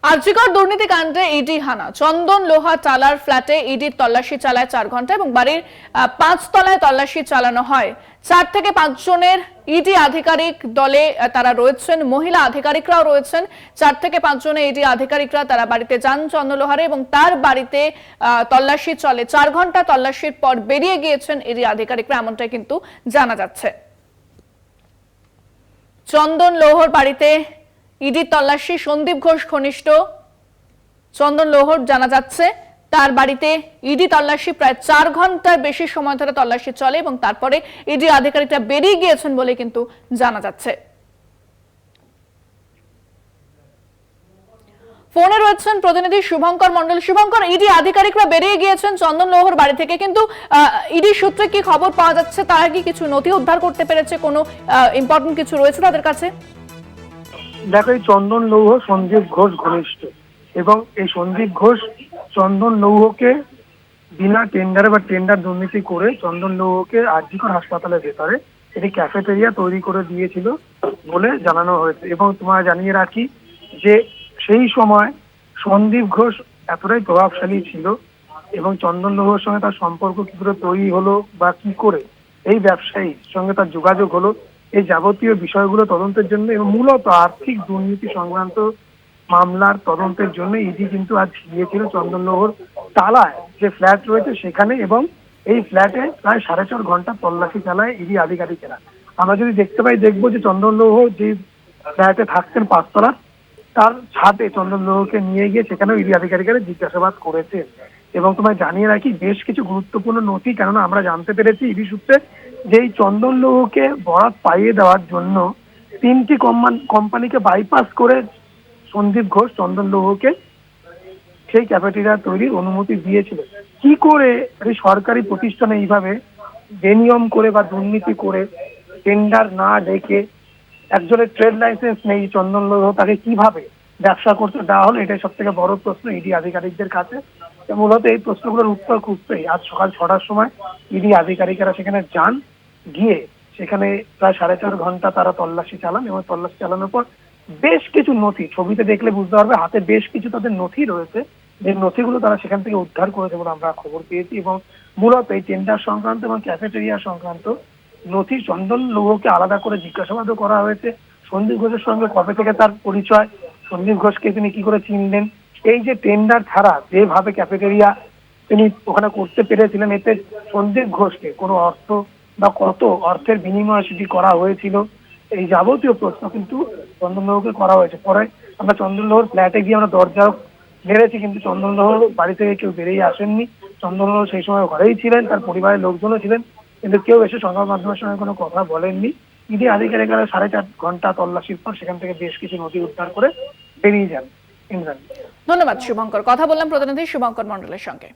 RG Kar দুর্নীতিকাণ্ডে ED হানা। চন্দন লোহা টালার ফ্ল্যাটে ইডির তল্লাশি চালায় 4 ঘন্টা এবং বাড়ির 5 তলায় তল্লাশি চালানো হয়। 4 থেকে 5 জনের ইডি আধিকারিক দলে তারা রয়েছেন, মহিলা আধিকারিকরাও রয়েছেন। 4 থেকে 5 জনের ইডি আধিকারিকরা তারা বাড়িতে যান চন্দন লোহারে এবং তার বাড়িতে তল্লাশি চলে। 4 ঘন্টা তল্লাশির পর বেরিয়ে গিয়েছেন ইডি আধিকারিকরা, এমনটাই কিন্তু জানা যাচ্ছে। চন্দন লোহর বাড়িতে ইডি তল্লাশি। সন্দীপ ঘোষ ঘনিষ্ঠ চন্দন লোহর জানা যাচ্ছে তার বাড়িতে ইডি তল্লাশি প্রায় 4 ঘন্টার বেশি সময় ধরে তল্লাশি চলে এবং তারপরে ইডি আধিকারিকরা বেরিয়ে গিয়েছেন বলে কিন্তু জানা যাচ্ছে। ফোনে রয়েছেন প্রতিনিধি শুভঙ্কর মণ্ডল। শুভঙ্কর, ইডি আধিকারিকরা বেরিয়ে গিয়েছেন চন্দন লোহর বাড়ি থেকে, কিন্তু ইডি সূত্রে কি খবর পাওয়া যাচ্ছে? তারা কি কিছু নথি উদ্ধার করতে পেরেছে? কোনো ইম্পর্টেন্ট কিছু রয়েছে তাদের কাছে? দেখো, এই চন্দন লৌহ সন্দীপ ঘোষ ঘনিষ্ঠ এবং এই সন্দীপ ঘোষ চন্দন লৌহকে বিনা টেন্ডারে বা টেন্ডার দুর্নীতি করে চন্দন লৌহকে আরজিকর হাসপাতালের ভেতরে একটি ক্যাফেটেরিয়া তৈরি করে দিয়েছিল বলে জানানো হয়েছে। এবং তোমার জানিয়ে রাখি যে সেই সময় সন্দীপ ঘোষ এতটাই প্রভাবশালী ছিল এবং চন্দন লৌহর সঙ্গে তার সম্পর্ক কি করে তৈরি হলো বা কি করে এই ব্যবসায়ীর সঙ্গে তার যোগাযোগ হলো, এই যাবতীয় বিষয়গুলো তদন্তের জন্য এবং মূলত আর্থিক দুর্নীতি সংক্রান্ত মামলার তদন্তের জন্য ইডি কিন্তু আজ গিয়েছিল চন্দন লৌহর তালায় যে ফ্ল্যাট রয়েছে সেখানে, এবং এই ফ্ল্যাটে প্রায় 4.5 ঘন্টা তল্লাশি চালায় ইডি আধিকারিকেরা। আমরা যদি দেখতে পাই, দেখবো যে চন্দন লৌহ যে ফ্ল্যাটে থাকতেন 5 তলা, তার ছাদে চন্দন লৌহকে নিয়ে গিয়ে সেখানেও ইডি আধিকারিকেরা জিজ্ঞাসাবাদ করেছে। এবং তোমায় জানিয়ে রাখি বেশ কিছু গুরুত্বপূর্ণ নথি, কেননা আমরা জানতে পেরেছি ইডি সূত্রে যে এই চন্দন লৌহকে বরাত পাইয়ে দেওয়ার জন্য 3টি কোম্পানিকে বাইপাস করে সন্দীপ ঘোষ চন্দন লৌহকে সেই ক্যাফেটেরিয়া তৈরির অনুমতি দিয়েছিল। কি করে এই সরকারি প্রতিষ্ঠানে এইভাবে বেনিয়ম করে বা দুর্নীতি করে টেন্ডার না ডেকে, একজনের ট্রেড লাইসেন্স নেই চন্দন লৌহ, তাকে কিভাবে ব্যবসা করতে দেওয়া হলো? এটাই সব থেকে বড় প্রশ্ন ইডি আধিকারিকদের কাছে। মূলত এই প্রশ্নগুলোর উত্তর খুঁজতেই আজ সকাল 6টার সময় ইডি আধিকারিকেরা সেখানে যান। গিয়ে সেখানে প্রায় 4.5 ঘন্টা তারা তল্লাশি চালান এবং তল্লাশি চালানোর পর বেশ কিছু নথি, ছবিতে দেখলে বুঝতে পারবে, হাতে বেশ কিছু তাদের নথি রয়েছে, যে নথিগুলো তারা সেখান থেকে উদ্ধার করেছে বলে আমরা খবর পেয়েছি। এবং মূলত এই টেন্ডার সংক্রান্ত এবং ক্যাফেটেরিয়া সংক্রান্ত নথি চন্দন লৌহকে আলাদা করে জিজ্ঞাসাবাদও করা হয়েছে। সন্দীপ ঘোষের সঙ্গে কবে থেকে তার পরিচয়, সন্দীপ ঘোষকে তিনি কি করে চিনলেন, এই যে টেন্ডার ছাড়া যেভাবে ক্যাফেটেরিয়া তিনি ওখানে করতে পেরেছিলেন, এতে সন্দীপ ঘোষকে কোনো অর্থ বা কত অর্থের বিনিময়ে সেটি করা হয়েছিল, এই যাবতীয় প্রশ্ন কিন্তু চন্দন লৌহকে করা হয়েছে। পরে আমরা চন্দন লৌহর ফ্ল্যাটে গিয়ে আমরা দরজা মেরেছি, কিন্তু চন্দন লৌহর বাড়ি থেকে কেউ বেরিয়ে আসেননি। চন্দন লৌহ সেই সময় ঘরেই ছিলেন, তার পরিবারের লোকজনও ছিলেন, কিন্তু কেউ এসে সংবাদ মাধ্যমের সঙ্গে কোনো কথা বলেননি। ইডি আধিকারিকেরা 4.5 ঘন্টা তল্লাশির পর সেখান থেকে বেশ কিছু নথি উদ্ধার করে বেরিয়ে যান। ইমরান, ধন্যবাদ শুভঙ্কর। কথা বললাম প্রতিনিধি শুভঙ্কর মণ্ডলের সঙ্গে।